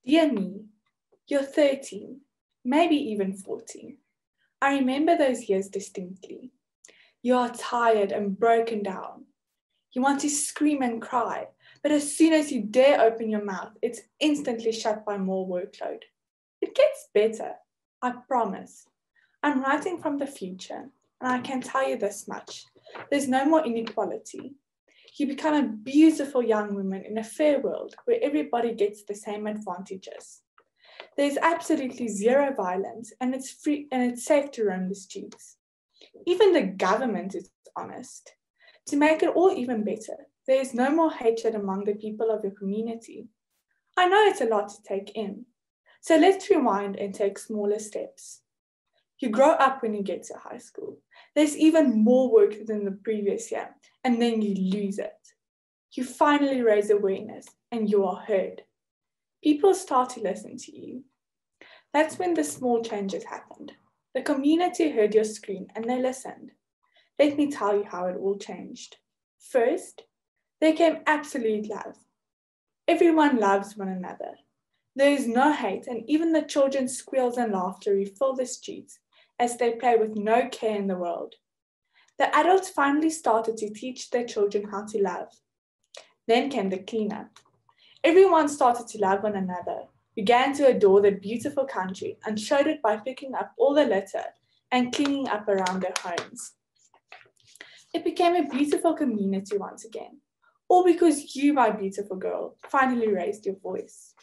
Dear me, you're 13, maybe even 14. I remember those years distinctly. You are tired and broken down. You want to scream and cry, but as soon as you dare open your mouth, it's instantly shut by more workload. It gets better, I promise. I'm writing from the future, and I can tell you this much. There's no more inequality. You become a beautiful young woman in a fair world where everybody gets the same advantages. There's absolutely zero violence, and it's free and it's safe to roam the streets. Even the government is honest. To make it all even better, there is no more hatred among the people of your community. I know it's a lot to take in, so let's rewind and take smaller steps. You grow up when you get to high school. There's even more work than the previous year, and then you lose it. You finally raise awareness, and you are heard. People start to listen to you. That's when the small changes happened. The community heard your scream, and they listened. Let me tell you how it all changed. First, there came absolute love. Everyone loves one another. There is no hate, and even the children's squeals and laughter refill the streets as they play with no care in the world. The adults finally started to teach their children how to love. Then came the cleanup. Everyone started to love one another, began to adore their beautiful country, and showed it by picking up all the litter and cleaning up around their homes. It became a beautiful community once again, all because you, my beautiful girl, finally raised your voice.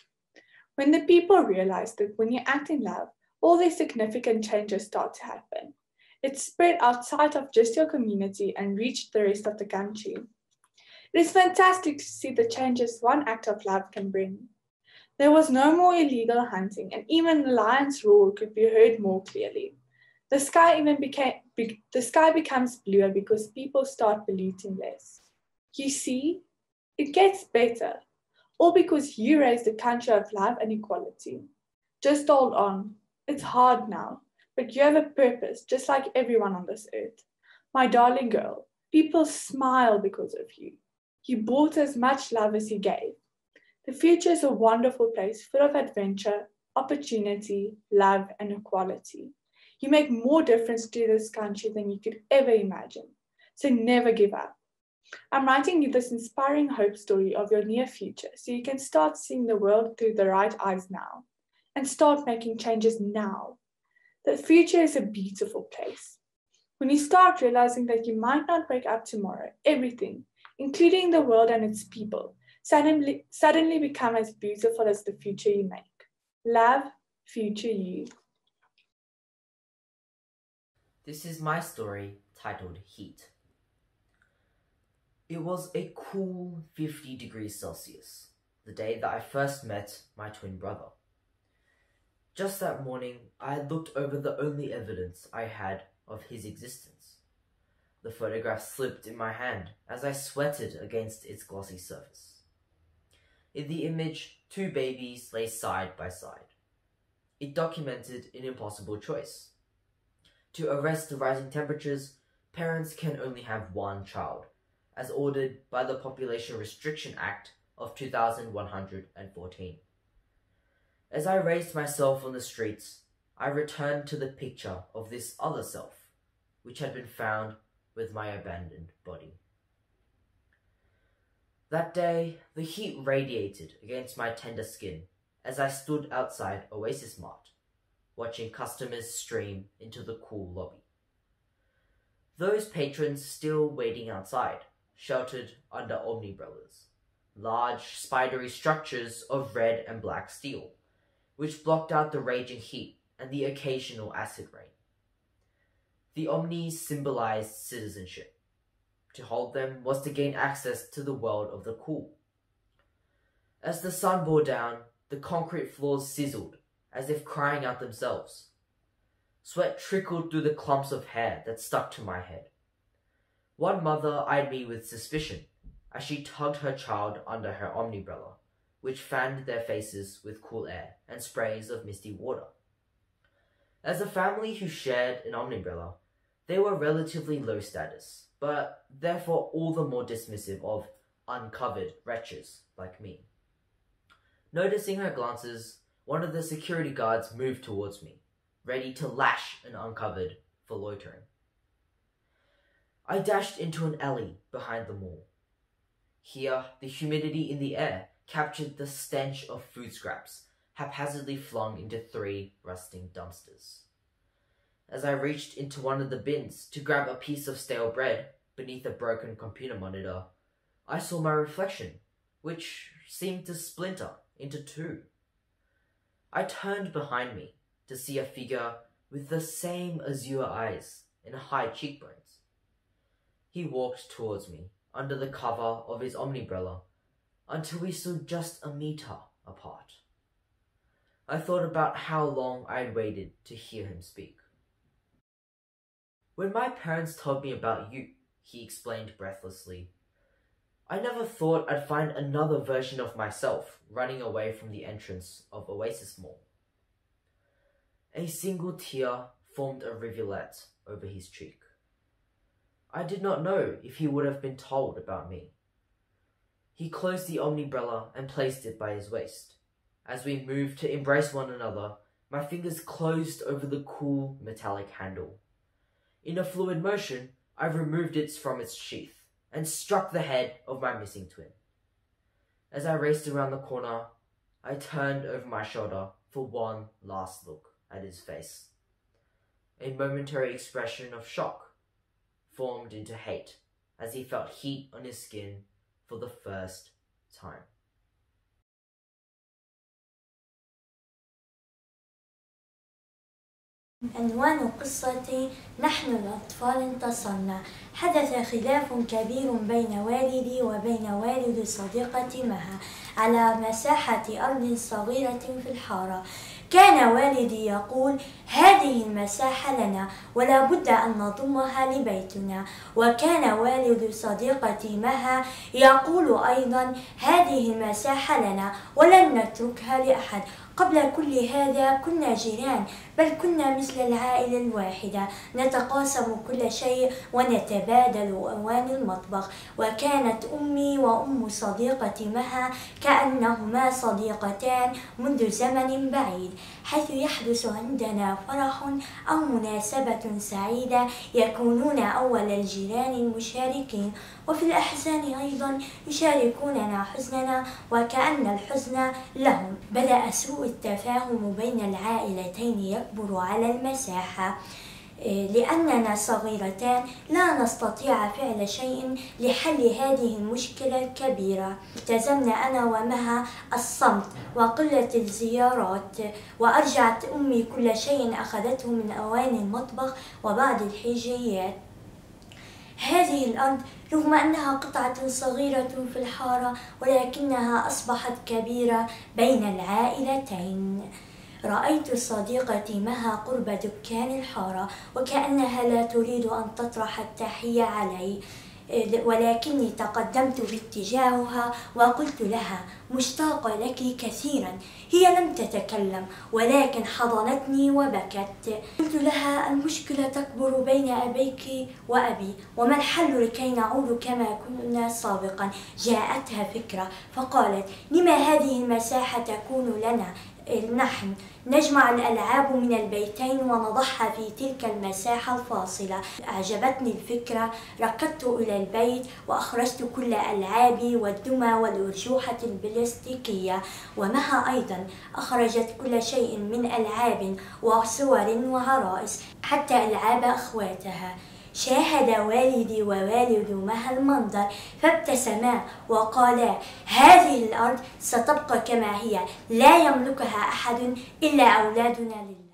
When the people realized that when you act in love, all these significant changes start to happen. It spread outside of just your community and reached the rest of the country. It is fantastic to see the changes one act of love can bring. There was no more illegal hunting, and even the lion's roar could be heard more clearly. The sky becomes bluer because people start polluting less. You see, it gets better, all because you raised a country of love and equality. Just hold on. It's hard now, but you have a purpose, just like everyone on this earth. My darling girl, people smile because of you. You brought as much love as you gave. The future is a wonderful place full of adventure, opportunity, love, and equality. You make more difference to this country than you could ever imagine. So never give up. I'm writing you this inspiring hope story of your near future so you can start seeing the world through the right eyes now and start making changes now. The future is a beautiful place. When you start realizing that you might not wake up tomorrow, everything, including the world and its people, suddenly become as beautiful as the future you make. Love, future you. This is my story titled Heat. It was a cool 50 degrees Celsius, the day that I first met my twin brother. Just that morning, I had looked over the only evidence I had of his existence. The photograph slipped in my hand as I sweated against its glossy surface. In the image, two babies lay side by side. It documented an impossible choice. To arrest the rising temperatures, parents can only have one child, as ordered by the Population Restriction Act of 2114. As I raised myself on the streets, I returned to the picture of this other self, which had been found with my abandoned body. That day, the heat radiated against my tender skin as I stood outside Oasis Mart, watching customers stream into the cool lobby. Those patrons still waiting outside, sheltered under omnibrellas, large spidery structures of red and black steel, which blocked out the raging heat and the occasional acid rain. The omnis symbolized citizenship. To hold them was to gain access to the world of the cool. As the sun bore down, the concrete floors sizzled, as if crying out themselves. Sweat trickled through the clumps of hair that stuck to my head. One mother eyed me with suspicion as she tugged her child under her omnibrella, which fanned their faces with cool air and sprays of misty water. As a family who shared an omnibrella, they were relatively low status, but therefore all the more dismissive of uncovered wretches like me. Noticing her glances, one of the security guards moved towards me, ready to lash an uncovered for loitering. I dashed into an alley behind the mall. Here, the humidity in the air captured the stench of food scraps haphazardly flung into 3 rusting dumpsters. As I reached into one of the bins to grab a piece of stale bread beneath a broken computer monitor, I saw my reflection, which seemed to splinter into 2. I turned behind me to see a figure with the same azure eyes and high cheekbones. He walked towards me under the cover of his omnibrella until we stood just a meter apart. I thought about how long I had waited to hear him speak. When my parents told me about you, he explained breathlessly, I never thought I'd find another version of myself running away from the entrance of Oasis Mall. A single tear formed a rivulet over his cheek. I did not know if he would have been told about me. He closed the omnibrella and placed it by his waist. As we moved to embrace one another, my fingers closed over the cool metallic handle. In a fluid motion, I removed it from its sheath and struck the head of my missing twin. As I raced around the corner, I turned over my shoulder for one last look at his face. A momentary expression of shock formed into hate as he felt heat on his skin for the first time. عنوان قصتي: نحن الأطفال انتصرنا. حدث خلاف كبير بين والدي وبين والد صديقتي مها على مساحة أرض صغيرة في الحارة. كان والدي يقول: هذه المساحة لنا ولا بد أن نضمها لبيتنا، وكان والد صديقتي مها يقول أيضا: هذه المساحة لنا ولن نتركها لأحد. قبل كل هذا كنا جيران، بل كنا مثل العائلة الواحدة، نتقاسم كل شيء ونتبادل أواني المطبخ. وكانت أمي وأم صديقتي مها كأنهما صديقتان منذ زمن بعيد. حيث يحدث عندنا فرح أو مناسبة سعيدة يكونون أول الجيران المشاركين، وفي الأحزان أيضا يشاركوننا حزننا وكأن الحزن لهم. بدأ سوء التفاهم بين العائلتين يكبر على المساحة، لأننا صغيرتان لا نستطيع فعل شيء لحل هذه المشكلة الكبيرة. التزمنا أنا ومها الصمت وقلة الزيارات، وأرجعت أمي كل شيء أخذته من أواني المطبخ وبعض الحجيات. هذه الأرض رغم أنها قطعة صغيرة في الحارة ولكنها أصبحت كبيرة بين العائلتين. رأيت صديقتي مها قرب دكان الحارة وكأنها لا تريد أن تطرح التحية علي، ولكني تقدمت باتجاهها وقلت لها: مشتاقة لك كثيرا. هي لم تتكلم ولكن حضنتني وبكت. قلت لها: المشكلة تكبر بين أبيك وأبي، وما الحل لكي نعود كما كنا سابقا؟ جاءتها فكرة فقالت: لما هذه المساحة تكون لنا؟ نحن نجمع الألعاب من البيتين ونضعها في تلك المساحة الفاصلة. أعجبتني الفكرة، ركضت إلى البيت وأخرجت كل ألعابي والدمى والأرجوحة البلاستيكية، ومها أيضا أخرجت كل شيء من ألعاب وصور وعرائس حتى ألعاب أخواتها. شاهد والدي ووالد مها المنظر فابتسما وقالا: هذه الأرض ستبقى كما هي، لا يملكها أحد إلا أولادنا لله.